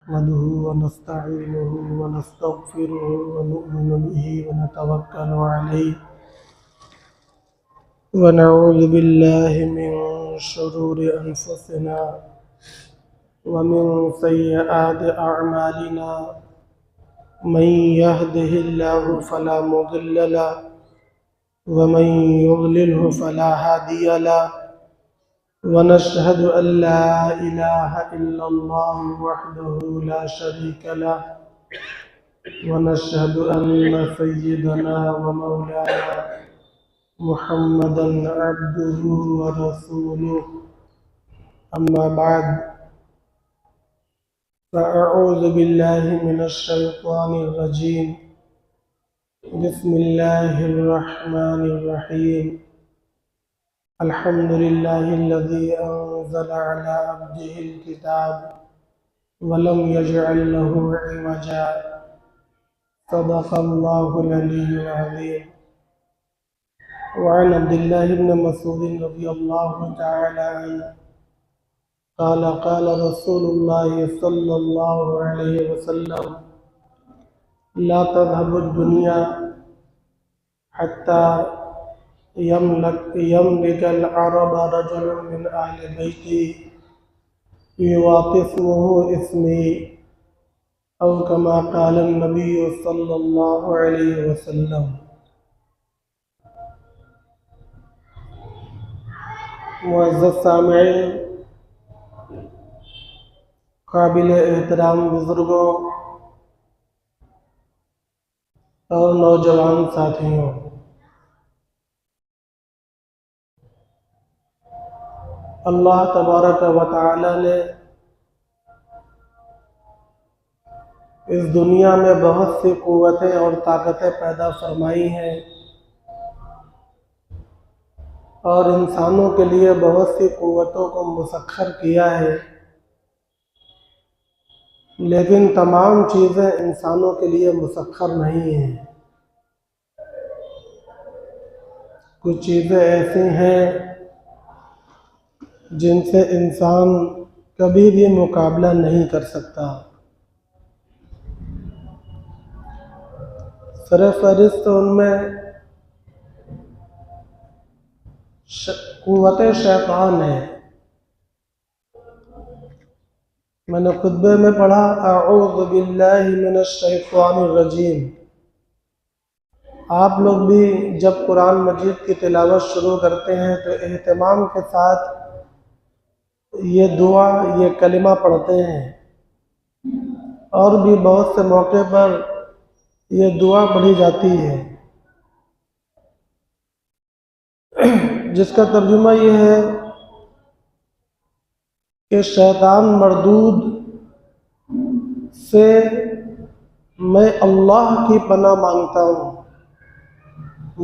نحمده ونستعينه ونستغفره ونؤمن به ونتوكل عليه ونعوذ بالله من شرور أنفسنا ومن سيئات أعمالنا من يهده الله فلا مضل له ومن يضلله فلا هادي له ونشهد أن لا إله إلا الله وحده لا شريك له ونشهد أن سيدنا ومولانا محمدا عبده ورسوله أما بعد فأعوذ بالله من الشيطان الرجيم بسم الله الرحمن الرحيم الحمد لله الذي أنزل على عبده الكتاب ولم يجعل له عوجا صدق الله العلي العظيم وعن عبد الله بن مسعود رضي الله تعالى عنه قال قال رسول الله صلى الله عليه وسلم لا تذهب الدنيا حتى يملك العرب رجل من أهل بيتي يواطفه اسمي أو كما قال النبي صلى الله عليه وسلم. معزز سامعین، قابل احترام بزرگوں اور نوجوان ساتھیوں، اللہ تبارک و تعالی نے اس دنیا میں بہت سی قوتیں اور طاقتیں پیدا فرمائی ہیں اور انسانوں کے لیے بہت سی قوتوں کو مسخر کیا ہے، لیکن تمام چیزیں انسانوں کے لیے مسخر نہیں ہیں۔ کچھ چیزیں ایسی ہیں جن سے انسان کبھی بھی مقابلہ نہیں کر سکتا۔ سرفہرست ان میں قوت شیطان ہے۔ میں نے خطبے میں پڑھا اعوذ باللہ من الشیطان الرجیم۔ آپ لوگ بھی جب قرآن مجید کی تلاوت شروع کرتے ہیں تو اہتمام کے ساتھ یہ دعا، یہ کلمہ پڑھتے ہیں، اور بھی بہت سے موقع پر یہ دعا پڑھی جاتی ہے، جس کا ترجمہ یہ ہے کہ شیطان مردود سے میں اللہ کی پناہ مانگتا ہوں،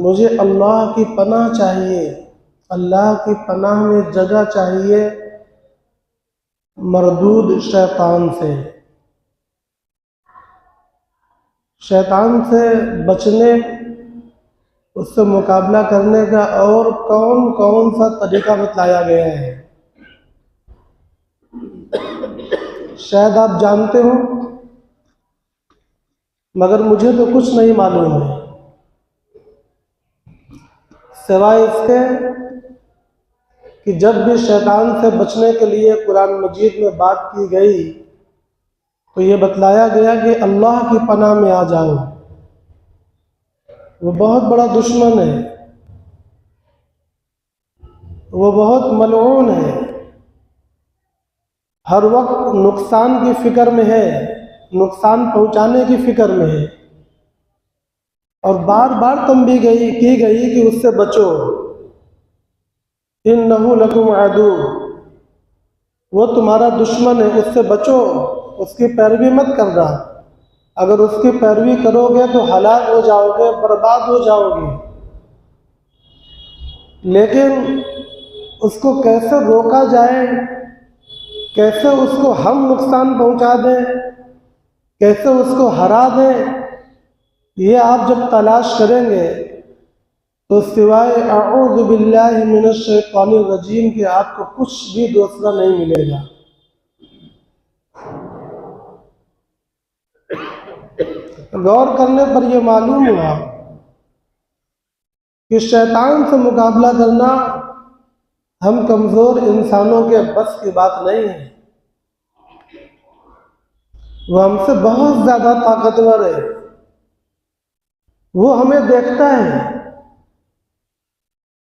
مجھے اللہ کی پناہ چاہیے، اللہ کی پناہ میں جگہ چاہیے مردود شیطان سے۔ شیطان سے بچنے، اس سے مقابلہ کرنے کا اور کون کون سا طریقہ بتلایا گیا ہے، شاید آپ جانتے ہو، مگر مجھے تو کچھ نہیں معلوم ہے، سوائے اس کے کہ جب بھی شیطان سے بچنے کے لیے قرآن مجید میں بات کی گئی تو یہ بتلایا گیا کہ اللہ کی پناہ میں آ جاؤ، وہ بہت بڑا دشمن ہے، وہ بہت ملعون ہے، ہر وقت نقصان کی فکر میں ہے، نقصان پہنچانے کی فکر میں ہے، اور بار بار تنبیہ کی گئی کہ اس سے بچو، انہ لکم عدو، وہ تمہارا دشمن ہے، اس سے بچو، اس کی پیروی مت کرنا، اگر اس کی پیروی کرو گے تو ہلاک ہو جاؤ گے، برباد ہو جاؤ گے۔ لیکن اس کو کیسے روکا جائے، کیسے اس کو ہم نقصان پہنچا دیں، کیسے اس کو ہرا دیں، یہ آپ جب تلاش کریں گے تو سوائے اعوذ باللہ من الشیطان الرجیم کے آپ کو کچھ بھی دوسرا نہیں ملے گا۔ غور کرنے پر یہ معلوم ہوا کہ شیطان سے مقابلہ کرنا ہم کمزور انسانوں کے بس کی بات نہیں ہے. وہ ہم سے بہت زیادہ طاقتور ہے. وہ ہمیں دیکھتا ہے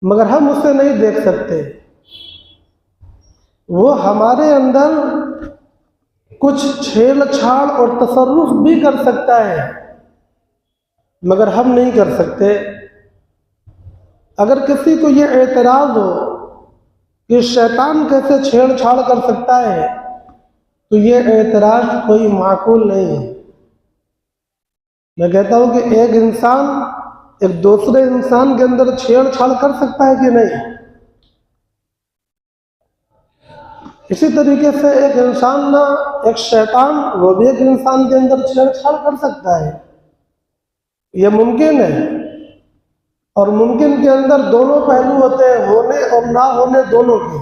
مگر ہم اسے نہیں دیکھ سکتے. وہ ہمارے اندر کچھ چھیڑ چھاڑ اور تصرف بھی کر سکتا ہے مگر ہم نہیں کر سکتے. اگر کسی کو یہ اعتراض ہو کہ شیطان کیسے چھیڑ چھاڑ کر سکتا ہے تو یہ اعتراض کوئی معقول نہیں ہے. میں کہتا ہوں کہ ایک انسان ایک دوسرے انسان کے اندر چھیڑ چھاڑ کر سکتا ہے کہ نہیں؟ اسی طریقے سے ایک انسان نہ ایک شیطان وہ بھی ایک انسان کے اندر چھیڑ چھاڑ کر سکتا ہے. یہ ممکن ہے. اور ممکن کے اندر دونوں پہلو ہوتے ہیں، ہونے اور نہ ہونے دونوں کے.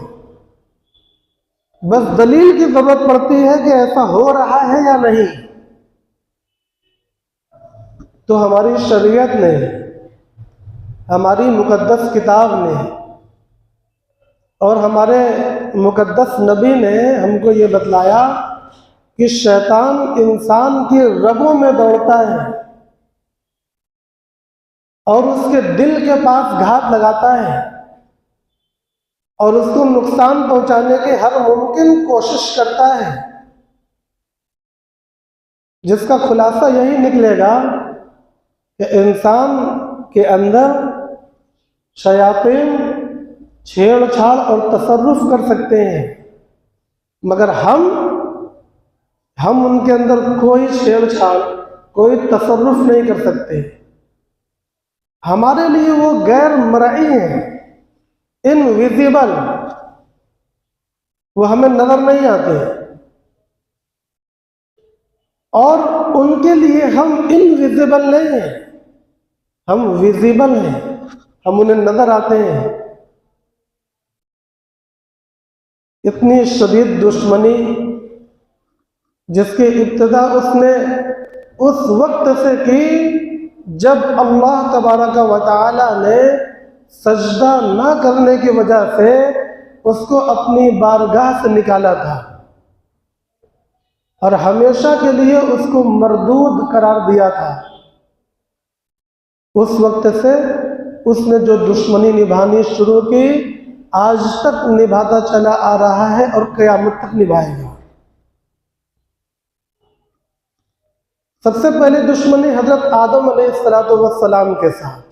بس دلیل کی ضرورت پڑتی ہے کہ ایسا ہو رہا ہے یا نہیں. تو ہماری شریعت نے، ہماری مقدس کتاب نے اور ہمارے مقدس نبی نے ہم کو یہ بتلایا کہ شیطان انسان کی رگوں میں دوڑتا ہے اور اس کے دل کے پاس گھات لگاتا ہے اور اس کو نقصان پہنچانے کی ہر ممکن کوشش کرتا ہے، جس کا خلاصہ یہی نکلے گا کہ انسان کے اندر شیاطین چھیڑ چھاڑ اور تصرف کر سکتے ہیں مگر ہم ان کے اندر کوئی چھیڑ چھاڑ کوئی تصرف نہیں کر سکتے. ہمارے لیے وہ غیر مرئی ہیں، انویزیبل، وہ ہمیں نظر نہیں آتے. اور ان کے لیے ہم انویزیبل نہیں ہیں، ہم ویزیبل ہیں، ہم انہیں نظر آتے ہیں. اتنی شدید دشمنی جس کی ابتدا اس نے اس وقت سے کی جب اللہ تبارک و تعالی نے سجدہ نہ کرنے کی وجہ سے اس کو اپنی بارگاہ سے نکالا تھا اور ہمیشہ کے لیے اس کو مردود قرار دیا تھا. اس وقت سے اس نے جو دشمنی نبھانی شروع کی آج تک نبھاتا چلا آ رہا ہے اور قیامت تک نبھائے گا. سب سے پہلے دشمنی حضرت آدم علیہ السلام کے ساتھ.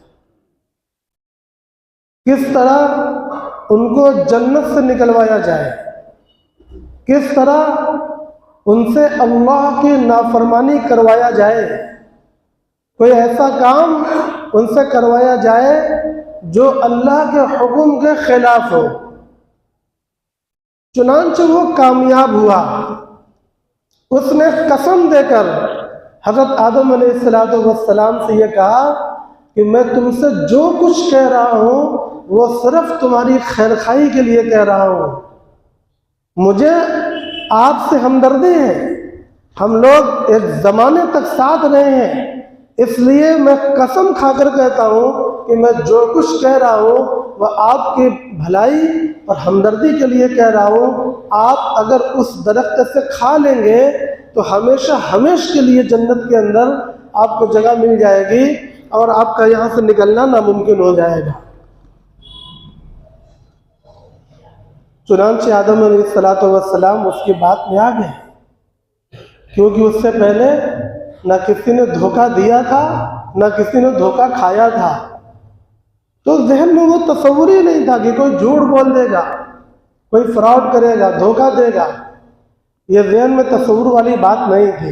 کس طرح ان کو جنت سے نکلوایا جائے، کس طرح ان سے اللہ کی نافرمانی کروایا جائے، کوئی ایسا کام ان سے کروایا جائے جو اللہ کے حکم کے خلاف ہو. چنانچہ وہ کامیاب ہوا. اس نے قسم دے کر حضرت آدم علیہ السلام سے یہ کہا کہ میں تم سے جو کچھ کہہ رہا ہوں وہ صرف تمہاری خیرخواہی کے لیے کہہ رہا ہوں. مجھے آپ سے ہمدردی ہے، ہم لوگ ایک زمانے تک ساتھ رہے ہیں، اس لیے میں قسم کھا کر کہتا ہوں کہ میں جو کچھ کہہ رہا ہوں وہ آپ کی بھلائی اور ہمدردی کے لیے کہہ رہا ہوں. آپ اگر اس درخت سے کھا لیں گے تو ہمیشہ ہمیشہ کے لیے جنت کے اندر آپ کو جگہ مل جائے گی اور آپ کا یہاں سے نکلنا ناممکن ہو جائے گا. چنانچہ آدم علیہ السلام اس کی بات میں آ گئے، کیونکہ اس سے پہلے نہ کسی نے دھوکہ دیا تھا نہ کسی نے دھوکہ کھایا تھا. تو ذہن میں وہ تصور ہی نہیں تھا کہ کوئی جھوٹ بول دے گا، کوئی فراڈ کرے گا، دھوکہ دے گا. یہ ذہن میں تصور والی بات نہیں تھی.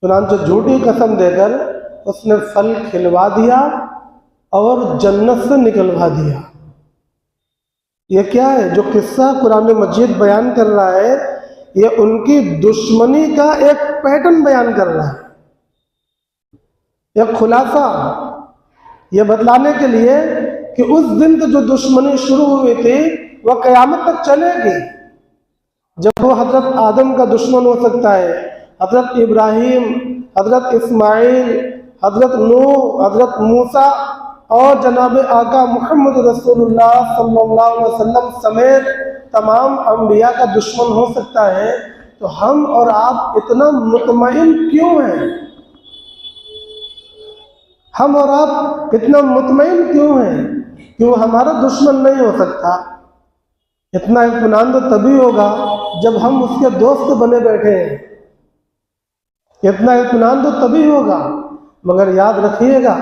چنانچہ جھوٹی قسم دے کر اس نے پھل کھلوا دیا اور جنت سے نکلوا دیا. یہ کیا ہے جو قصہ قرآن مجید بیان کر رہا ہے؟ یہ ان کی دشمنی کا ایک پیٹرن بیان کر رہا ہے، ایک خلاصہ یہ بتلانے کے لیے کہ اس دن سے جو دشمنی شروع ہوئی تھی وہ قیامت تک چلے گی. جب وہ حضرت آدم کا دشمن ہو سکتا ہے، حضرت ابراہیم حضرت اسماعیل، حضرت نوح، حضرت موسیٰ اور جناب آقا محمد رسول اللہ صلی اللہ علیہ وسلم سمیت تمام انبیاء کا دشمن ہو سکتا ہے، تو ہم اور آپ اتنا مطمئن کیوں ہیں؟ ہم اور آپ اتنا مطمئن کیوں ہیں کہ وہ ہمارا دشمن نہیں ہو سکتا؟ اتنا اطمینان تو تبھی ہوگا جب ہم اس کے دوست بنے بیٹھے ہیں، اتنا اطمینان تو تبھی ہوگا، مگر یاد رکھیے گا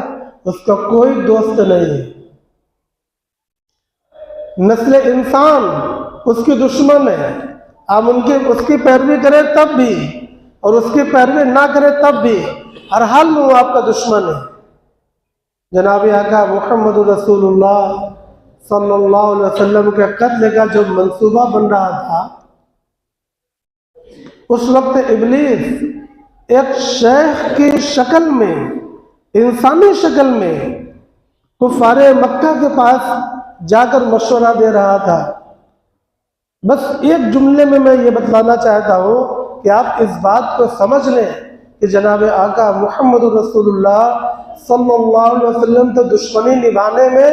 اس کا کوئی دوست نہیں ہے۔ نسل انسان اس کی دشمن ہے، آپ اس کی پیروی کریں تب بھی اور اس کی پیروی نہ کریں تب بھی، ہر حال میں وہ آپ کا دشمن ہے۔ جناب آقا محمد رسول اللہ صلی اللہ علیہ وسلم کے قتل کا جو منصوبہ بن رہا تھا، اس وقت ابلیس ایک شیخ کی شکل میں، انسانی شکل میں کفار مکہ کے پاس جا کر مشورہ دے رہا تھا۔ بس ایک جملے میں یہ بتلانا چاہتا ہوں کہ آپ اس بات کو سمجھ لیں کہ جناب آقا محمد رسول اللہ صلی اللہ علیہ وسلم تو دشمنی نبھانے میں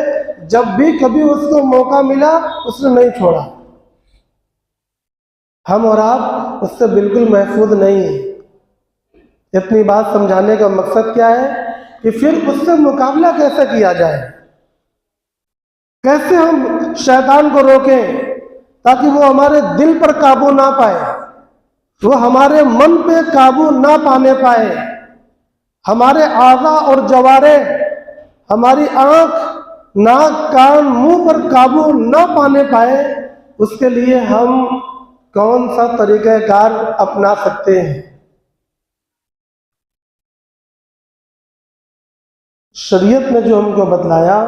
جب بھی کبھی اس کو موقع ملا اس نے نہیں چھوڑا۔ ہم اور آپ اس سے بالکل محفوظ نہیں ہیں۔ اتنی بات سمجھانے کا مقصد کیا ہے کہ پھر اس سے مقابلہ کیسے کیا جائے، کیسے ہم شیطان کو روکیں تاکہ وہ ہمارے دل پر قابو نہ پائے، وہ ہمارے من پہ قابو نہ پانے پائے، ہمارے اعضاء اور جوارح، ہماری آنکھ، ناک، کان، منہ پر قابو نہ پانے پائے۔ اس کے لیے ہم کون سا طریقہ کار اپنا سکتے ہیں؟ شریعت نے جو ہم کو بتلایا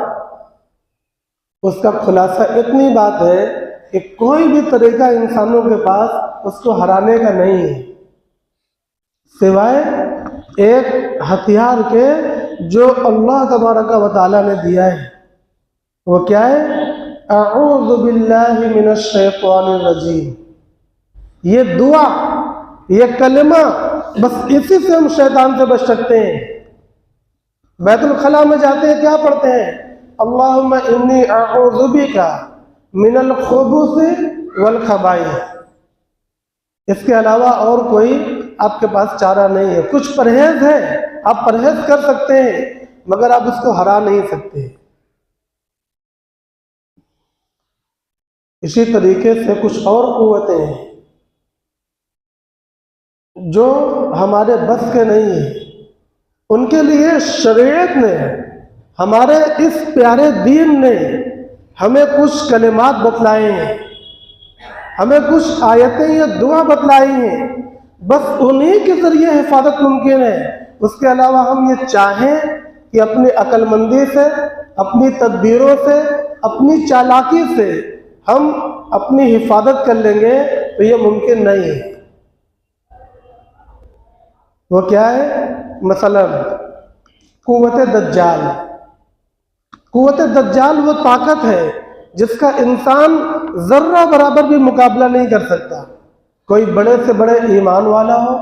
اس کا خلاصہ اتنی بات ہے کہ کوئی بھی طریقہ انسانوں کے پاس اس کو ہرانے کا نہیں ہے سوائے ایک ہتھیار کے جو اللہ تبارک و تعالیٰ نے دیا ہے۔ وہ کیا ہے؟ اعوذ باللہ من الشیطان الرجیم۔ یہ دعا، یہ کلمہ، بس اسی سے ہم شیطان سے بچ سکتے ہیں۔ بیت الخلاء میں جاتے ہیں، کیا پڑھتے ہیں؟ اللہم انی اعوذ بک من الخبث والخبائث۔ اس کے علاوہ اور کوئی آپ کے پاس چارہ نہیں ہے۔ کچھ پرہیز ہے، آپ پرہیز کر سکتے ہیں مگر آپ اس کو ہرا نہیں سکتے۔ اسی طریقے سے کچھ اور قوتیں ہیں جو ہمارے بس کے نہیں ہیں، ان کے لیے شریعت نے، ہمارے اس پیارے دین نے ہمیں کچھ کلمات بتلائے ہیں، ہمیں کچھ آیتیں یا دعا بتلائی ہیں، بس انہی کے ذریعے حفاظت ممکن ہے۔ اس کے علاوہ ہم یہ چاہیں کہ اپنی عقل مندی سے، اپنی تدبیروں سے، اپنی چالاکی سے ہم اپنی حفاظت کر لیں گے تو یہ ممکن نہیں ہے۔ وہ کیا ہے؟ مثلا قوت دجال۔ قوت دجال وہ طاقت ہے جس کا انسان ذرہ برابر بھی مقابلہ نہیں کر سکتا۔ کوئی بڑے سے بڑے ایمان والا ہو،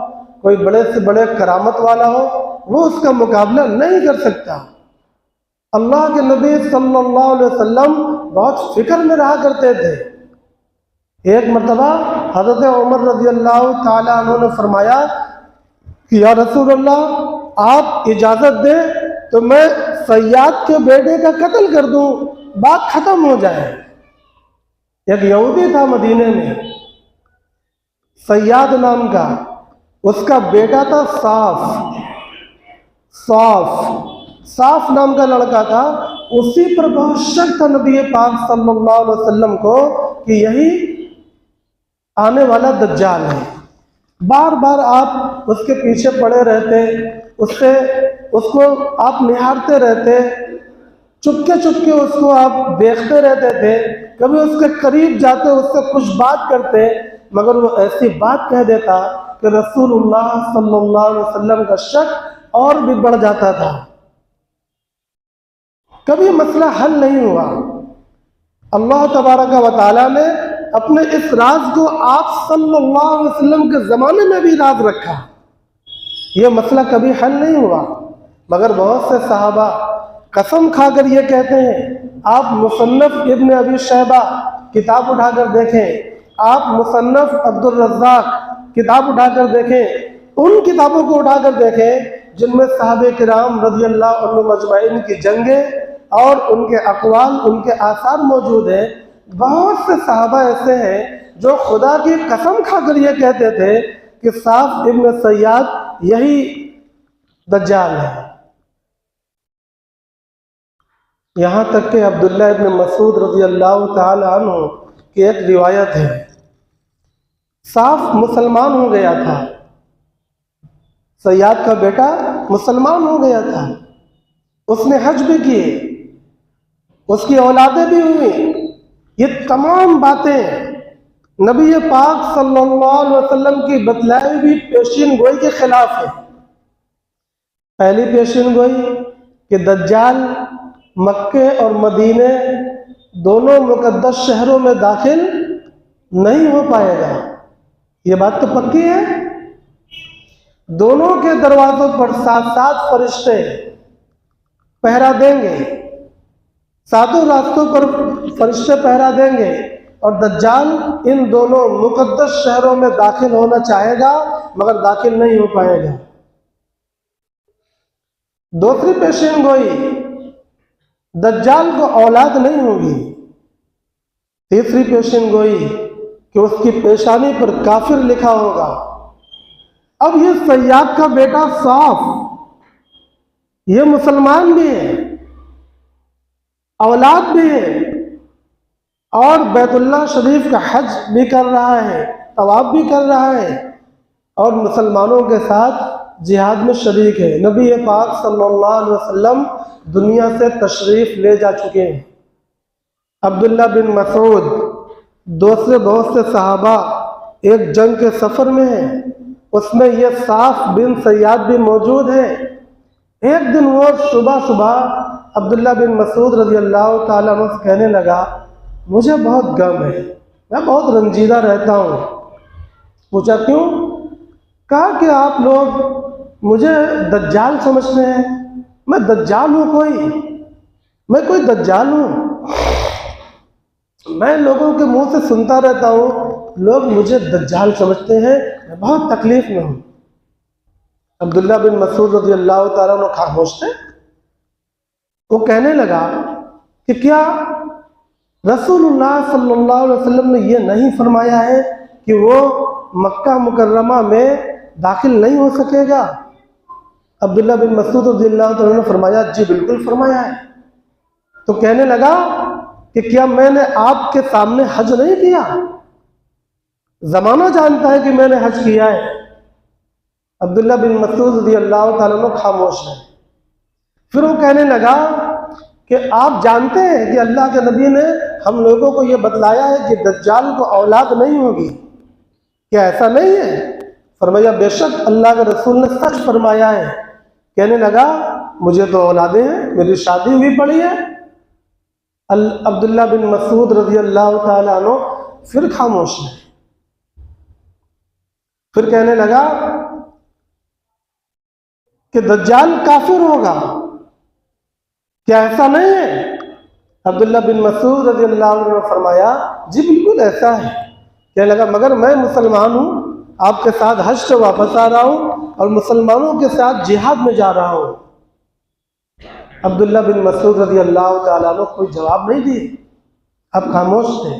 کوئی بڑے سے بڑے کرامت والا ہو، وہ اس کا مقابلہ نہیں کر سکتا۔ اللہ کے نبی صلی اللہ علیہ وسلم بہت فکر میں رہا کرتے تھے۔ ایک مرتبہ حضرت عمر رضی اللہ تعالیٰ عنہ نے فرمایا کہ یا رسول اللہ آپ اجازت دیں تو میں صیاد کے بیٹے کا قتل کر دوں، بات ختم ہو جائے۔ ایک یہودی تھا مدینے میں، صیاد نام کا، اس کا بیٹا تھا صاف نام کا لڑکا تھا۔ اسی پر بہت شک تھا نبی پاک صلی اللہ علیہ وسلم کو کہ یہی آنے والا دجال ہے۔ بار بار آپ اس کے پیچھے پڑے رہتے، اس کو آپ نہارتے رہتے، چپکے چپکے اس کو آپ دیکھتے رہتے تھے، کبھی اس کے قریب جاتے، اس سے کچھ بات کرتے، مگر وہ ایسی بات کہہ دیتا کہ رسول اللہ صلی اللہ علیہ وسلم کا شک اور بھی بڑھ جاتا تھا۔ کبھی مسئلہ حل نہیں ہوا۔ اللہ تبارک و تعالیٰ نے اپنے اس راز کو آپ صلی اللہ علیہ وسلم کے زمانے میں بھی راز رکھا۔ یہ مسئلہ کبھی حل نہیں ہوا، مگر بہت سے صحابہ قسم کھا کر یہ کہتے ہیں، آپ مصنف ابن ابی شیبہ کتاب اٹھا کر دیکھیں، آپ مصنف عبد الرزاق کتاب اٹھا کر دیکھیں، ان کتابوں کو اٹھا کر دیکھیں جن میں صحابہ کرام رضی اللہ عنہم اجمعین کی جنگیں اور ان کے اقوال، ان کے آثار موجود ہیں۔ بہت سے صحابہ ایسے ہیں جو خدا کی قسم کھا کر یہ کہتے تھے کہ صاف ابن سیاد یہی دجال ہے۔ یہاں تک کہ عبداللہ ابن مسعود رضی اللہ تعالی عنہ کی ایک روایت ہے، صاف مسلمان ہو گیا تھا، سیاد کا بیٹا مسلمان ہو گیا تھا، اس نے حج بھی کیے، اس کی اولادیں بھی ہوئیں۔ یہ تمام باتیں نبی پاک صلی اللہ علیہ وسلم کی بتلائی ہوئی پیشین گوئی کے خلاف ہے۔ پہلی پیشین گوئی کہ دجال مکے اور مدینے دونوں مقدس شہروں میں داخل نہیں ہو پائے گا، یہ بات تو پکی ہے۔ دونوں کے دروازوں پر 7 فرشتے پہرا دیں گے، ساتوں راستوں پر فرشتے پہرا دیں گے، اور دجال ان دونوں مقدس شہروں میں داخل ہونا چاہے گا مگر داخل نہیں ہو پائے گا۔ دوسری پیشین گوئی، دجال کو اولاد نہیں ہوگی۔ تیسری پیشین گوئی کہ اس کی پیشانی پر کافر لکھا ہوگا۔ اب یہ سیاد کا بیٹا صاف، یہ مسلمان بھی ہے، اولاد بھی ہے، اور بیت اللہ شریف کا حج بھی کر رہا ہے، طواف بھی کر رہا ہے، اور مسلمانوں کے ساتھ جہاد میں شریک ہے۔ نبی پاک صلی اللہ علیہ وسلم دنیا سے تشریف لے جا چکے ہیں۔ عبداللہ بن مسعود، دوسرے بہت سے صحابہ ایک جنگ کے سفر میں ہیں، اس میں یہ صاف بن سیاد بھی موجود ہے۔ ایک دن وہ صبح عبداللہ بن مسعود رضی اللہ تعالیٰ عنہ سے کہنے لگا، مجھے بہت غم ہے، میں بہت رنجیدہ رہتا ہوں۔ پوچھا کیوں؟ کہا کہ آپ لوگ مجھے دجال سمجھتے ہیں، میں دجال ہوں؟ میں کوئی دجال ہوں؟ میں لوگوں کے منہ سے سنتا رہتا ہوں، لوگ مجھے دجال سمجھتے ہیں، میں بہت تکلیف میں ہوں۔ عبداللہ بن مسعود رضی اللہ تعالیٰ عنہ خاموش تھے۔ وہ کہنے لگا کہ کیا رسول اللہ صلی اللہ علیہ وسلم نے یہ نہیں فرمایا ہے کہ وہ مکہ مکرمہ میں داخل نہیں ہو سکے گا؟ عبداللہ بن مسعود رضی اللہ تعالیٰ نے فرمایا، جی بالکل فرمایا ہے۔ تو کہنے لگا کہ کیا میں نے آپ کے سامنے حج نہیں کیا؟ زمانہ جانتا ہے کہ میں نے حج کیا ہے۔ عبداللہ بن مسعود رضی اللہ تعالیٰ عنہ خاموش ہے۔ پھر وہ کہنے لگا کہ آپ جانتے ہیں کہ اللہ کے نبی نے ہم لوگوں کو یہ بتلایا ہے کہ دجال کو اولاد نہیں ہوگی، کیا ایسا نہیں ہے؟ فرمایا بے شک اللہ کے رسول نے سچ فرمایا ہے۔ کہنے لگا مجھے تو اولادیں ہیں، میری شادی ہوئی پڑی ہے۔ عبداللہ بن مسعود رضی اللہ تعالیٰ عنہ پھر خاموش ہے۔ پھر کہنے لگا کہ دجال کافر ہوگا، کیا ایسا نہیں ہے؟ عبداللہ بن مسعود رضی اللہ عنہ نے فرمایا جی بالکل ایسا ہے۔ کہنے لگا مگر میں مسلمان ہوں، آپ کے ساتھ حج سے واپس آ رہا ہوں اور مسلمانوں کے ساتھ جہاد میں جا رہا ہوں۔ عبداللہ بن مسعود رضی اللہ تعالیٰ عنہ کوئی جواب نہیں دیے، اب خاموش تھے۔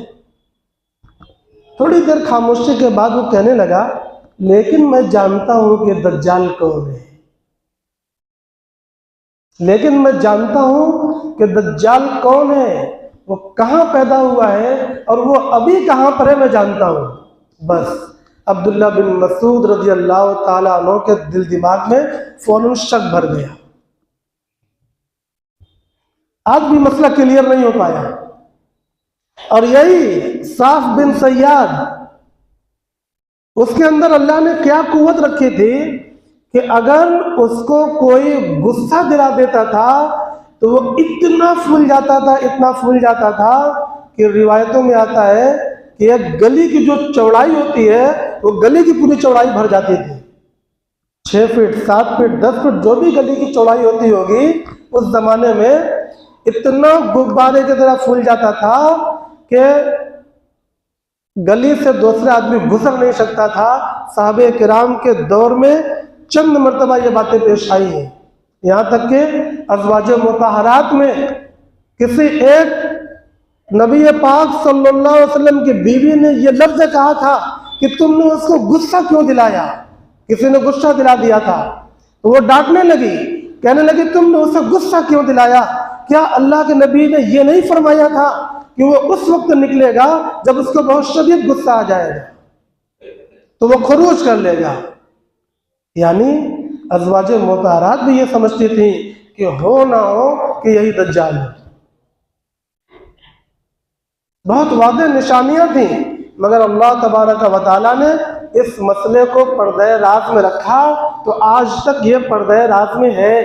تھوڑی دیر خاموشی کے بعد وہ کہنے لگا لیکن میں جانتا ہوں کہ دجال کون ہے، لیکن میں جانتا ہوں کہ دجال کون ہے، وہ کہاں پیدا ہوا ہے اور وہ ابھی کہاں پر ہے، میں جانتا ہوں۔ بس عبداللہ بن مسعود رضی اللہ تعالیٰ عنہ کے دل دماغ میں فوراً شک بھر گیا۔ آج بھی مسئلہ کلیئر نہیں ہو پایا۔ اور یہی صاف بن سیاد، اس کے اندر اللہ نے کیا قوت رکھی تھی کہ اگر اس کو کوئی غصہ دلا دیتا تھا تو وہ اتنا پھول جاتا تھا، اتنا پھول جاتا تھا کہ روایتوں میں آتا ہے کہ ایک گلی کی جو چوڑائی ہوتی ہے وہ گلی کی پوری چوڑائی بھر جاتی تھی۔ 6 فٹ 7 فٹ 10 فٹ جو بھی گلی کی چوڑائی ہوتی ہوگی، اس زمانے میں اتنا غبارے کی طرح پھول جاتا تھا کہ گلی سے دوسرے آدمی گزر نہیں سکتا تھا۔ صحابہ کرام کے دور میں چند مرتبہ یہ باتیں پیش آئی ہیں، یہاں تک کہ ازواج مطہرات میں کسی ایک نبی پاک صلی اللہ علیہ وسلم کی بیوی نے یہ لفظ کہا تھا کہ تم نے اس کو غصہ کیوں دلایا؟ کسی نے غصہ دلا دیا تھا تو وہ ڈانٹنے لگی، کہنے لگی تم نے اسے غصہ کیوں دلایا؟ کیا اللہ کے نبی نے یہ نہیں فرمایا تھا کہ وہ اس وقت نکلے گا جب اس کو بہت شدید غصہ آ جائے گا تو وہ خروج کر لے گا؟ یعنی ازواج مطہرات بھی یہ سمجھتی تھیں کہ ہو نہ ہو کہ یہی دجال ہے۔ بہت واضح نشانیاں تھیں، مگر اللہ تبارک و تعالیٰ نے اس مسئلے کو پردہ راز میں رکھا تو آج تک یہ پردہ راز میں ہے،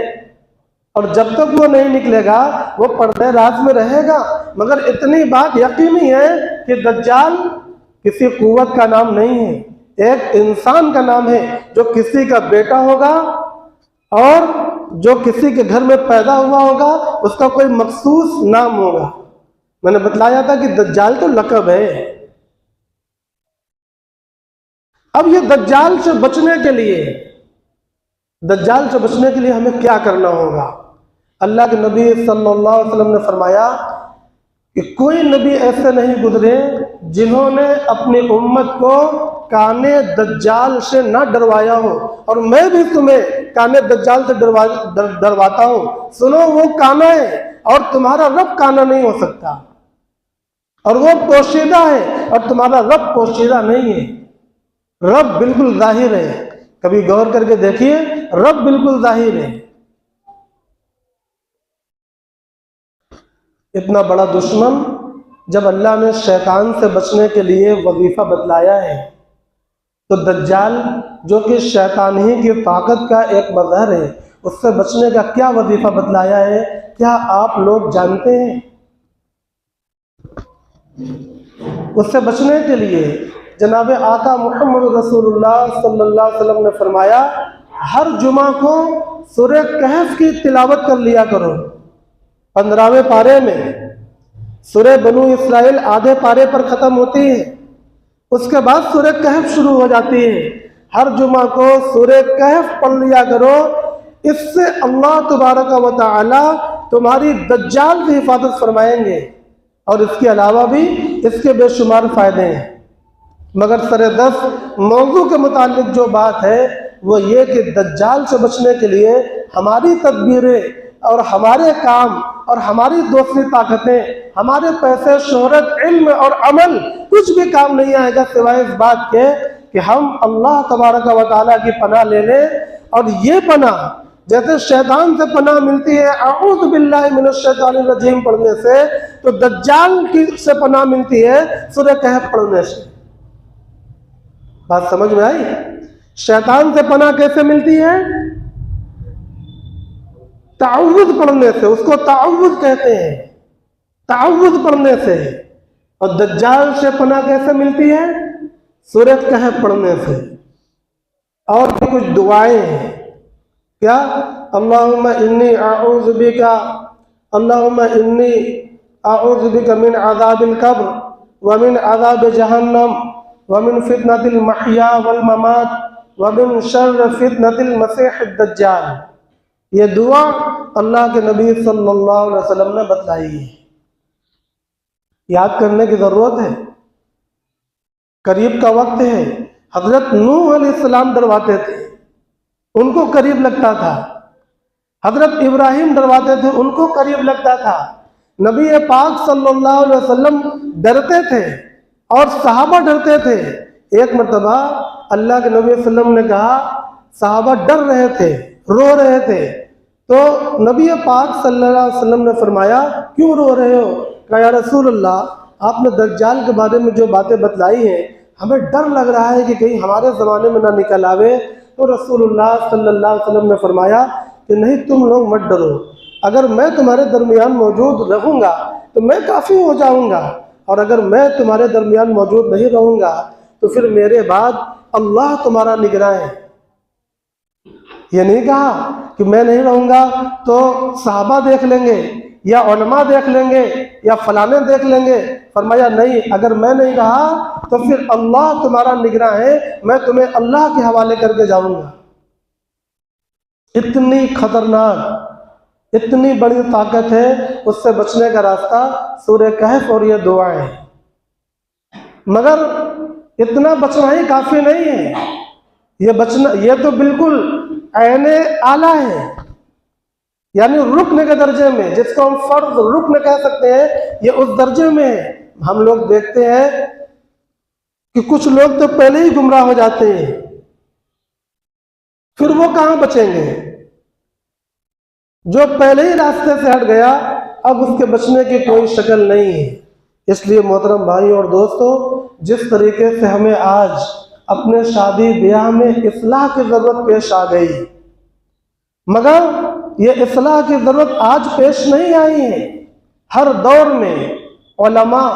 اور جب تک وہ نہیں نکلے گا وہ پردہ راز میں رہے گا۔ مگر اتنی بات یقینی ہے کہ دجال کسی قوت کا نام نہیں ہے، ایک انسان کا نام ہے جو کسی کا بیٹا ہوگا اور جو کسی کے گھر میں پیدا ہوا ہوگا، اس کا کوئی مخصوص نام ہوگا۔ میں نے بتلایا تھا کہ دجال تو لقب ہے۔ اب یہ دجال سے بچنے کے لیے ہمیں کیا کرنا ہوگا؟ اللہ کے نبی صلی اللہ علیہ وسلم نے فرمایا کہ کوئی نبی ایسے نہیں گزرے جنہوں نے اپنی امت کو کانے دجال سے نہ ڈروایا ہو، اور میں بھی تمہیں کانے دجال سے ڈرواتا ہوں۔ سنو، وہ کانا ہے اور تمہارا رب کانا نہیں ہو سکتا، اور وہ پوشیدہ ہے اور تمہارا رب پوشیدہ نہیں ہے۔ رب بالکل ظاہر ہے، کبھی غور کر کے دیکھیے، رب بالکل ظاہر ہے۔ اتنا بڑا دشمن جب اللہ نے شیطان سے بچنے کے لیے وظیفہ بتلایا ہے، تو دجال جو کہ شیطان ہی کی طاقت کا ایک مظہر ہے، اس سے بچنے کا کیا وظیفہ بتلایا ہے، کیا آپ لوگ جانتے ہیں؟ اس سے بچنے کے لیے جناب آقا محمد رسول اللہ صلی اللہ علیہ وسلم نے فرمایا، ہر جمعہ کو سورہ کہف کی تلاوت کر لیا کرو۔ 15ویں پارے میں سورہ بنو اسرائیل آدھے پارے پر ختم ہوتی ہے، اس کے بعد سورہ کہف شروع ہو جاتی ہے۔ ہر جمعہ کو سورہ کہف پڑھ لیا کرو، اس سے اللہ تبارک و تعالی تمہاری دجال کی حفاظت فرمائیں گے، اور اس کے علاوہ بھی اس کے بے شمار فائدے ہیں۔ مگر سر-دست موضوع کے متعلق جو بات ہے وہ یہ کہ دجال سے بچنے کے لیے ہماری تدبیریں اور ہمارے کام اور ہماری دوسری طاقتیں، ہمارے پیسے، شہرت، علم اور عمل کچھ بھی کام نہیں آئے گا سوائے اس بات کے کہ ہم اللہ تبارک و تعالیٰ کی پناہ لے لیں۔ اور یہ پناہ جیسے شیطان سے پناہ ملتی ہے اعوذ باللہ من الشیطان الرجیم پڑھنے سے، تو دجال سے پناہ ملتی ہے سورہ کہف پڑھنے سے۔ بات سمجھ میں آئی؟ شیطان سے پناہ کیسے ملتی ہے؟ تعوذ پڑھنے سے، اس کو تعوذ کہتے ہیں، تعوذ پڑھنے سے۔ اور دجال سے پناہ کیسے ملتی ہے؟ سورہ کہف پڑھنے سے۔ اور بھی کچھ دعائیں ہیں، کیا؟ اللہم انی اعوذ بک، اللہم انی اعوذ بک من عذاب القبر ومن عذاب جہنم ومن فتنة المحیا والممات ومن شر فتنة المسیح الدجال۔ یہ دعا اللہ کے نبی صلی اللہ علیہ وسلم نے بتلائی ہے، یاد کرنے کی ضرورت ہے۔ قریب کا وقت ہے، حضرت نوح علیہ السلام ڈرواتے تھے، ان کو قریب لگتا تھا۔ حضرت ابراہیم ڈرواتے تھے، ان کو قریب لگتا تھا۔ نبی پاک صلی اللہ علیہ وسلم ڈرتے تھے اور صحابہ ڈرتے تھے۔ ایک مرتبہ اللہ کے نبی صلی اللہ علیہ وسلم نے کہا، صحابہ ڈر رہے تھے، رو رہے تھے، تو نبی پاک صلی اللہ علیہ وسلم نے فرمایا، کیوں رو رہے ہو؟ کہا، یا رسول اللہ، آپ نے دجال کے بارے میں جو باتیں بتلائی ہیں، ہمیں ڈر لگ رہا ہے کہ کہیں ہمارے زمانے میں نہ نکل آوے۔ تو رسول اللہ صلی اللہ علیہ وسلم نے فرمایا کہ نہیں، تم لوگ مت ڈرو، اگر میں تمہارے درمیان موجود رہوں گا تو میں کافی ہو جاؤں گا، اور اگر میں تمہارے درمیان موجود نہیں رہوں گا تو پھر میرے بعد اللہ تمہارا نگراں ہے۔ یہ نہیں کہا کہ میں نہیں رہوں گا تو صحابہ دیکھ لیں گے یا علماء دیکھ لیں گے یا فلانے دیکھ لیں گے. فرمایا نہیں، اگر میں نہیں رہا تو پھر اللہ تمہارا نگراں ہے، میں تمہیں اللہ کے حوالے کر کے جاؤں گا. اتنی خطرناک، اتنی بڑی طاقت ہے. اس سے بچنے کا راستہ سورہ کہف اور یہ دعائیں ہیں. مگر اتنا بچنا ہی کافی نہیں ہے. یہ بچنا، یہ تو بالکل عین اعلیٰ ہے، یعنی رکن کے درجے میں، جس کو ہم فرض رکن کہہ سکتے ہیں، یہ اس درجے میں ہے. ہم لوگ دیکھتے ہیں کہ کچھ لوگ تو پہلے ہی گمراہ ہو جاتے ہیں، پھر وہ کہاں بچیں گے؟ جو پہلے ہی راستے سے ہٹ گیا اب اس کے بچنے کی کوئی شکل نہیں ہے. اس لیے محترم بھائی اور دوستو، جس طریقے سے ہمیں آج اپنے شادی بیاہ میں اصلاح کی ضرورت پیش آ گئی، مگر یہ اصلاح کی ضرورت آج پیش نہیں آئی ہے. ہر دور میں علماء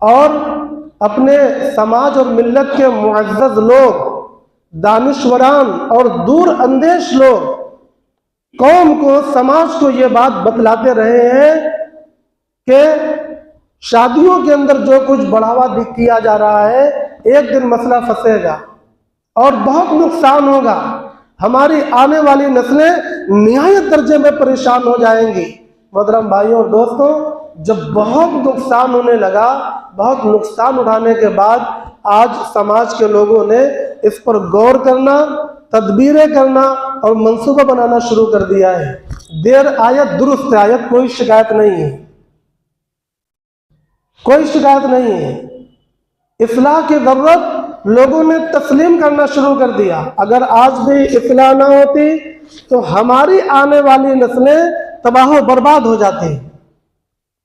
اور اپنے سماج اور ملت کے معزز لوگ، دانشوران اور دور اندیش لوگ قوم کو، سماج کو یہ بات بتلاتے رہے ہیں کہ شادیوں کے اندر جو کچھ بڑھاوا کیا جا رہا ہے، ایک دن مسئلہ پھنسے گا اور بہت نقصان ہوگا. ہماری آنے والی نسلیں نہایت درجے میں پریشان ہو جائیں گی. محترم بھائیوں اور دوستوں، جب بہت نقصان ہونے لگا، بہت نقصان اٹھانے کے بعد آج سماج کے لوگوں نے اس پر غور کرنا، تدبیریں کرنا اور منصوبہ بنانا شروع کر دیا ہے. دیر آیت درست آیت، کوئی شکایت نہیں ہے، کوئی شکایت نہیں ہے. اصلاح کی ضرورت لوگوں نے تسلیم کرنا شروع کر دیا. اگر آج بھی اصلاح نہ ہوتی تو ہماری آنے والی نسلیں تباہ و برباد ہو جاتی.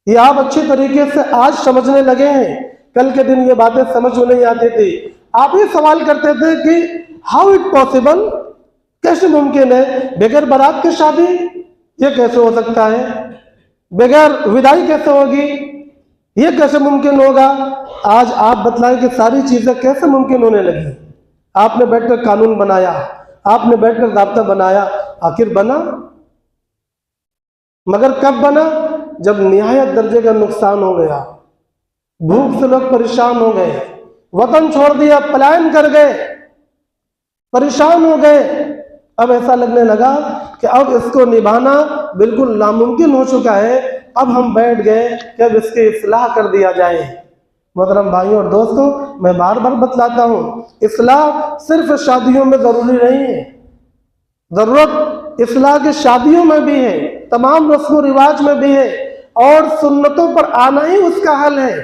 یہ آپ اچھی طریقے سے آج سمجھنے لگے ہیں، کل کے دن یہ باتیں سمجھ میں نہیں آتی تھی. آپ ہی سوال کرتے تھے کہ ہاؤ اٹ پاسبل، کیسے ممکن ہے بغیر بارات کی شادی؟ یہ کیسے ہو سکتا ہے؟ بغیر وداعی کیسے ہوگی؟ یہ کیسے ممکن ہوگا؟ آج آپ بتلائیں کہ ساری چیزیں کیسے ممکن ہونے لگی. آپ نے بیٹھ کر قانون بنایا، آپ نے بیٹھ کر ضابطہ بنایا، آخر بنا. مگر کب بنا؟ جب نہایت درجے کا نقصان ہو گیا، بھوک سے لوگ پریشان ہو گئے، وطن چھوڑ دیا، پلائن کر گئے، پریشان ہو گئے. اب ایسا لگنے لگا کہ اب اس کو نبھانا بالکل ناممکن ہو چکا ہے. اب ہم بیٹھ گئے کہ اب اس کی اصلاح کر دیا جائے. محترم بھائیوں اور دوستوں، میں بار بار بتلاتا ہوں، اصلاح صرف شادیوں میں ضروری نہیں ہے. ضرورت اصلاح کی شادیوں میں بھی ہے، تمام رسم و رواج میں بھی ہے، اور سنتوں پر آنا ہی اس کا حل ہے.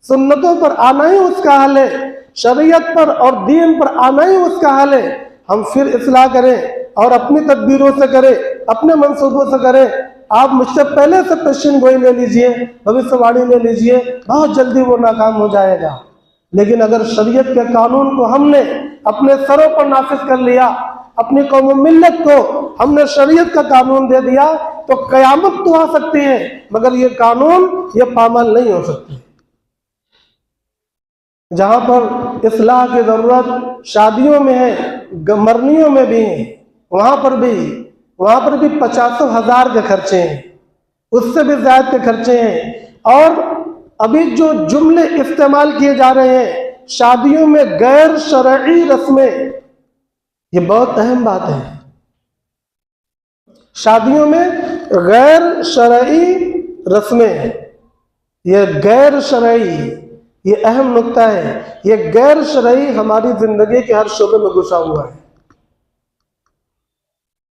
سنتوں پر آنا ہی اس کا حل ہے، شریعت پر اور دین پر آنا ہی اس کا حل ہے. ہم پھر اصلاح کریں اور اپنی تدبیروں سے کریں، اپنے منصوبوں سے کریں. آپ مجھ سے پہلے سے پیشن گوئی لے لیجئے، بھویشیہ وانی لے لیجئے، بہت جلدی وہ ناکام ہو جائے گا. لیکن اگر شریعت کے قانون کو ہم نے اپنے سروں پر نافذ کر لیا، اپنی قوم و ملت کو ہم نے شریعت کا قانون دے دیا، تو قیامت تو آ سکتی ہے مگر یہ قانون یہ پامال نہیں ہو سکتی. جہاں پر اصلاح کی ضرورت شادیوں میں ہے، مرنیوں میں بھی ہے، وہاں پر بھی 50,000 کے خرچے ہیں، اس سے بھی زیادہ کے خرچے ہیں. اور ابھی جو جملے استعمال کیے جا رہے ہیں شادیوں میں، غیر شرعی رسمیں، یہ بہت اہم بات ہے. شادیوں میں غیر شرعی رسمیں، یہ غیر شرعی، یہ اہم نقطہ ہے. یہ غیر شرعی ہماری زندگی کے ہر شعبے میں گھسا ہوا ہے.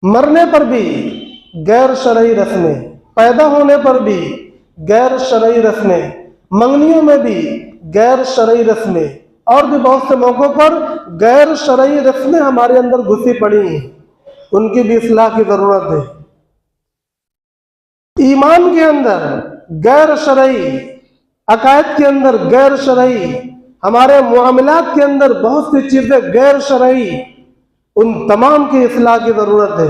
مرنے پر بھی غیر شرعی رسمیں، پیدا ہونے پر بھی غیر شرعی رسمیں، منگنیوں میں بھی غیر شرعی رسمیں، اور بھی بہت سے موقعوں پر غیر شرعی رسمیں ہمارے اندر گھسی پڑی ہیں. ان کی بھی اصلاح کی ضرورت ہے. ایمان کے اندر غیر شرعی، عقائد کے اندر غیر شرعی، ہمارے معاملات کے اندر بہت سی چیزیں غیر شرعی، ان تمام کی اصلاح کی ضرورت ہے.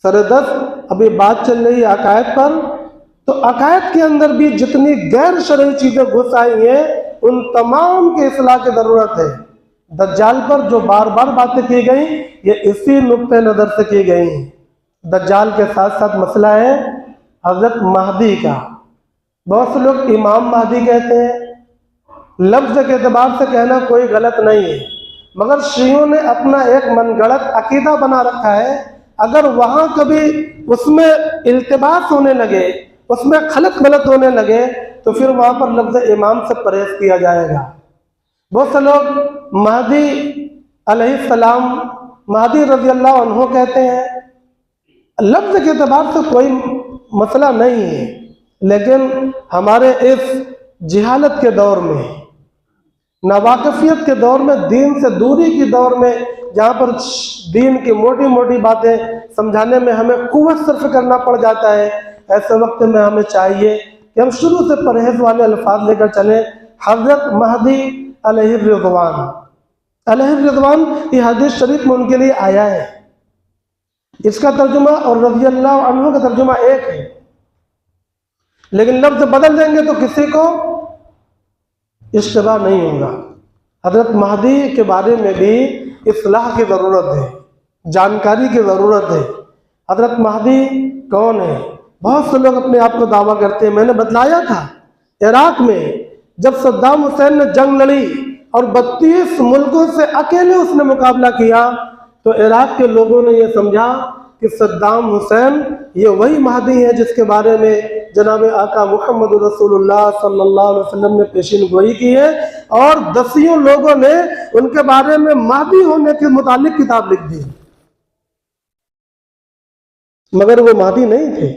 سردست ابھی بات چل رہی ہے عقائد پر، تو عقائد کے اندر بھی جتنی غیر شرعی چیزیں گھس آئی ہیں ان تمام کی اصلاح کی ضرورت ہے. دجال پر جو بار بار باتیں کی گئیں یہ اسی نقطۂ نظر سے کی گئی ہیں۔ دجال کے ساتھ ساتھ مسئلہ ہے حضرت مہدی کا۔ بہت سے لوگ امام مہدی کہتے ہیں، لفظ کے اعتبار سے کہنا کوئی غلط نہیں ہے، مگر شیعوں نے اپنا ایک من گھڑت عقیدہ بنا رکھا ہے، اگر وہاں کبھی اس میں التباس ہونے لگے، اس میں خلط ملط ہونے لگے تو پھر وہاں پر لفظ امام سے پرہیز کیا جائے گا۔ بہت سے لوگ مہدی علیہ السلام، مہدی رضی اللہ عنہ کہتے ہیں، لفظ کے اعتبار سے کوئی مسئلہ نہیں ہے، لیکن ہمارے اس جہالت کے دور میں، ناواقفیت کے دور میں، دین سے دوری کی دور میں، جہاں پر دین کی موٹی موٹی باتیں سمجھانے میں ہمیں قوت صرف کرنا پڑ جاتا ہے، ایسے وقت میں ہمیں چاہیے کہ ہم شروع سے پرہیز والے الفاظ لے کر چلیں۔ حضرت مہدی علیہ الرضوان، علیہ الرضوان یہ حدیث شریف میں ان کے لیے آیا ہے، اس کا ترجمہ اور رضی اللہ عنہ کا ترجمہ ایک ہے، لیکن لفظ بدل دیں گے تو کسی کو اشتباہ نہیں ہوگا۔ حضرت مہدی کے بارے میں بھی اصلاح کی ضرورت ہے، جانکاری کی ضرورت ہے۔ حضرت مہدی کون ہے؟ بہت سے لوگ اپنے آپ کو دعویٰ کرتے ہیں۔ میں نے بتلایا تھا عراق میں جب صدام حسین نے جنگ لڑی اور 32 ملکوں سے اکیلے اس نے مقابلہ کیا تو عراق کے لوگوں نے یہ سمجھا کہ صدام حسین یہ وہی مہدی ہے جس کے بارے میں جناب آقا محمد رسول اللہ صلی اللہ علیہ وسلم نے پیشین گوئی کی ہے، اور 10 لوگوں نے ان کے بارے میں مہدی ہونے کے متعلق کتاب لکھ دی، مگر وہ مہدی نہیں تھے۔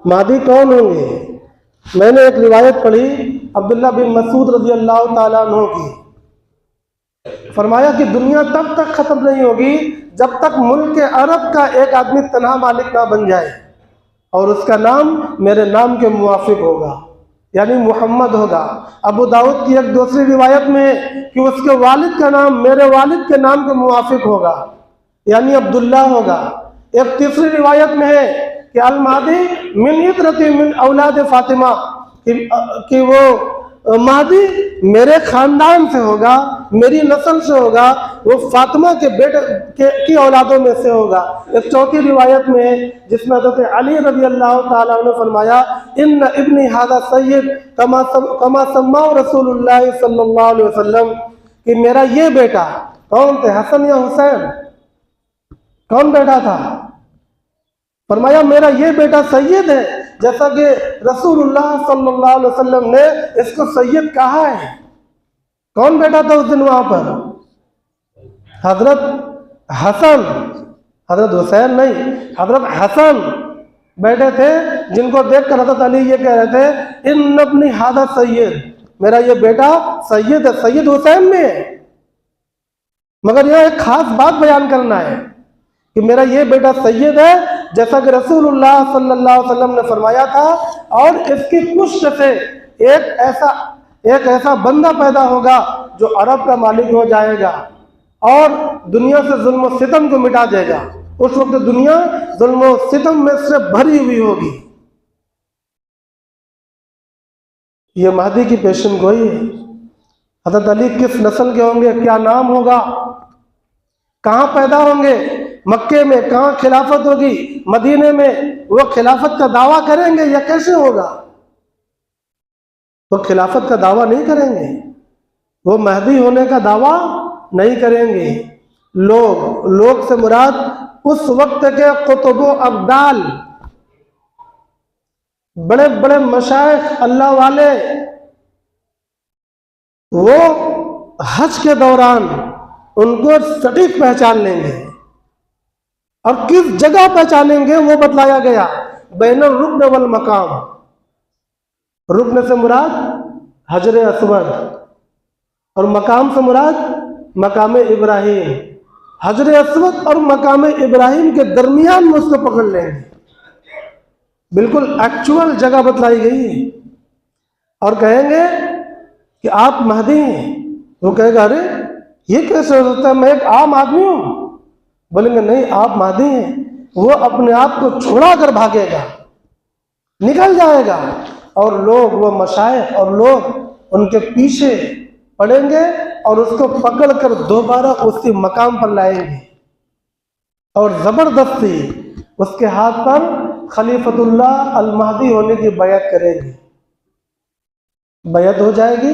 مہدی کون ہوں گے؟ میں نے ایک روایت پڑھی عبداللہ بن مسعود رضی اللہ تعالیٰ عنہ کی، فرمایا کہ دنیا تب تک ختم نہیں ہوگی جب تک ملک عرب کا ایک آدمی تنہا مالک نہ بن جائے، اور اس کا نام میرے نام کے موافق ہوگا، یعنی محمد ہوگا۔ ابو داؤد کی ایک دوسری روایت میں ہے کہ اس کے والد کا نام میرے والد کے نام کے موافق ہوگا، یعنی عبداللہ ہوگا۔ ایک تیسری روایت میں ہے کہ المہدی من عطرتی من اولاد فاطمہ، کہ وہ مہدی میرے خاندان سے ہوگا، میری نسل سے ہوگا، وہ فاطمہ کے بیٹے کی اولادوں میں سے ہوگا۔ ایک چوتھی روایت میں ہے جس میں حضرت علی رضی اللہ تعالیٰ عنہ فرمایا ان ابنی ھذا سید کما سماه رسول اللہ صلی اللہ علیہ وسلم، کہ میرا یہ بیٹا، کون تھے؟ حسن یا حسین؟ کون بیٹا تھا؟ فرمایا میرا یہ بیٹا سید ہے، جیسا کہ رسول اللہ صلی اللہ علیہ وسلم نے اس کو سید کہا ہے۔ کون بیٹا تھا اس دن وہاں پر؟ حضرت حسن، حضرت حسین نہیں، حضرت حسن بیٹے تھے، جن کو دیکھ کر حضرت علی یہ کہہ رہے تھے ان ابنی ھذا سید، میرا یہ بیٹا سید ہے، سید حسین میں ہے۔ مگر یہ ایک خاص بات بیان کرنا ہے کہ میرا یہ بیٹا سید ہے جیسا کہ رسول اللہ صلی اللہ علیہ وسلم نے فرمایا تھا، اور اس کی پشت سے ایک ایسا بندہ پیدا ہوگا جو عرب کا مالک ہو جائے گا اور دنیا سے ظلم و ستم کو مٹا دے گا۔ اس وقت دنیا ظلم و ستم میں سے بھری ہوئی ہوگی۔ یہ مہدی کی پیشن گوئی ہے۔ حضرت علی کس نسل کے ہوں گے؟ کیا نام ہوگا؟ کہاں پیدا ہوں گے؟ مکے میں؟ کہاں خلافت ہوگی؟ مدینے میں؟ وہ خلافت کا دعویٰ کریں گے یا کیسے ہوگا؟ وہ خلافت کا دعویٰ نہیں کریں گے، وہ مہدی ہونے کا دعویٰ نہیں کریں گے۔ لوگ سے مراد اس وقت کے قطب و ابدال، بڑے بڑے مشائخ اللہ والے، وہ حج کے دوران ان کو سٹیک پہچان لیں گے، اور کس جگہ پہچانیں گے وہ بتلایا گیا، بین الرکن والمقام۔ رکن سے مراد حجر اسود، اور مقام سے مراد مقام ابراہیم۔ حجر اسود اور مقام ابراہیم کے درمیان میں اس کو پکڑ لیں گے، بالکل ایکچوئل جگہ بتلائی گئی ہے، اور کہیں گے کہ آپ مہدی ہیں۔ وہ کہے گا ارے یہ کیسے ہو سکتا ہے، میں ایک عام آدمی ہوں؟ بولیں گے نہیں آپ مہدی ہیں۔ وہ اپنے آپ کو چھوڑا کر بھاگے گا، نکل جائے گا، اور لوگ، وہ مشائخ اور لوگ ان کے پیچھے پڑیں گے اور اس کو پکڑ کر دوبارہ اسی مقام پر لائیں گے اور زبردستی اس کے ہاتھ پر خلیفۃ اللہ المہدی ہونے کی بیعت کریں گے. بیعت ہو جائے گی.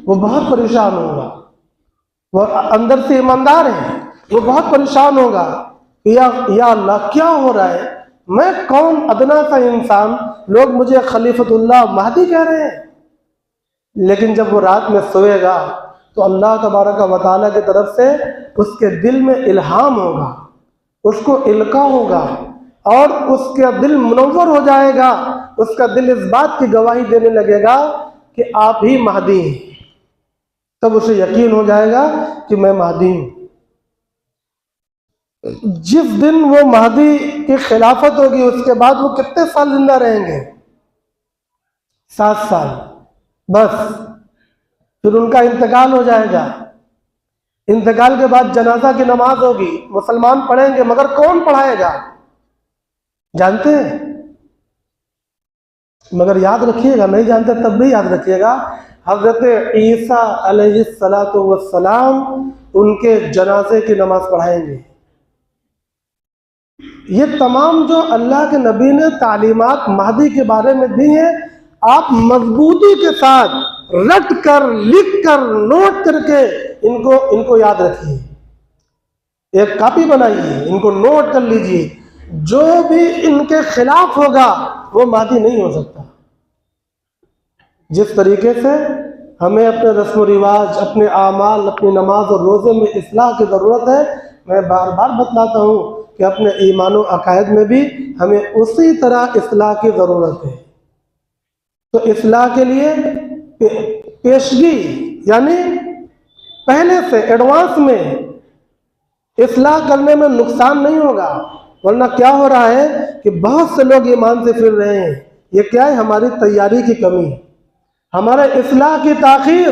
وہ بہت پریشان ہوگا. وہ اندر سے ایماندار ہے. وہ بہت پریشان ہوگا. یا اللہ کیا ہو رہا ہے؟ میں کون ادنا سا انسان، لوگ مجھے خلیفۃ اللہ مہدی کہہ رہے ہیں. لیکن جب وہ رات میں سوئے گا تو اللہ تبارک و تعالیٰ کی طرف سے اس کے دل میں الہام ہوگا، اس کو القا ہوگا اور اس کا دل منور ہو جائے گا. اس کا دل اس بات کی گواہی دینے لگے گا کہ آپ ہی مہدی ہیں. تب اسے یقین ہو جائے گا کہ میں مہدی ہوں. جس دن وہ مہدی کی خلافت ہوگی اس کے بعد وہ کتنے سال زندہ رہیں گے؟ 7 سال بس. پھر ان کا انتقال ہو جائے گا. انتقال کے بعد جنازہ کی نماز ہوگی. مسلمان پڑھیں گے مگر کون پڑھائے گا؟ جانتے ہیں؟ مگر یاد رکھیے گا، نہیں جانتے تب بھی یاد رکھیے گا، حضرت عیسیٰ علیہ السلام ان کے جنازے کی نماز پڑھائیں گے. یہ تمام جو اللہ کے نبی نے تعلیمات مہدی کے بارے میں دی ہیں، آپ مضبوطی کے ساتھ رٹ کر، لکھ کر، نوٹ کر کے ان کو یاد رکھیے. ایک کاپی بنائیے، ان کو نوٹ کر لیجیے. جو بھی ان کے خلاف ہوگا وہ مہدی نہیں ہو سکتا. جس طریقے سے ہمیں اپنے رسم و رواج، اپنے اعمال، اپنی نماز اور روزے میں اصلاح کی ضرورت ہے، میں بار بار بتلاتا ہوں کہ اپنے ایمان و عقائد میں بھی ہمیں اسی طرح اصلاح کی ضرورت ہے. تو اصلاح کے لیے پیشگی یعنی پہلے سے ایڈوانس میں اصلاح کرنے میں نقصان نہیں ہوگا. ورنہ کیا ہو رہا ہے کہ بہت سے لوگ ایمان سے پھر رہے ہیں. یہ کیا ہے؟ ہماری تیاری کی کمی، ہمارے اصلاح کی تاخیر،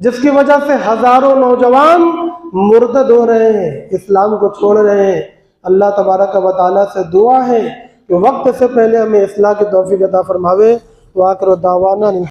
جس کی وجہ سے ہزاروں نوجوان مرتد ہو رہے ہیں، اسلام کو چھوڑ رہے ہیں. اللہ تبارک و تعالیٰ سے دعا ہے کہ وقت سے پہلے ہمیں اصلاح کی توفیق عطا فرماوے. وآخر دعوانا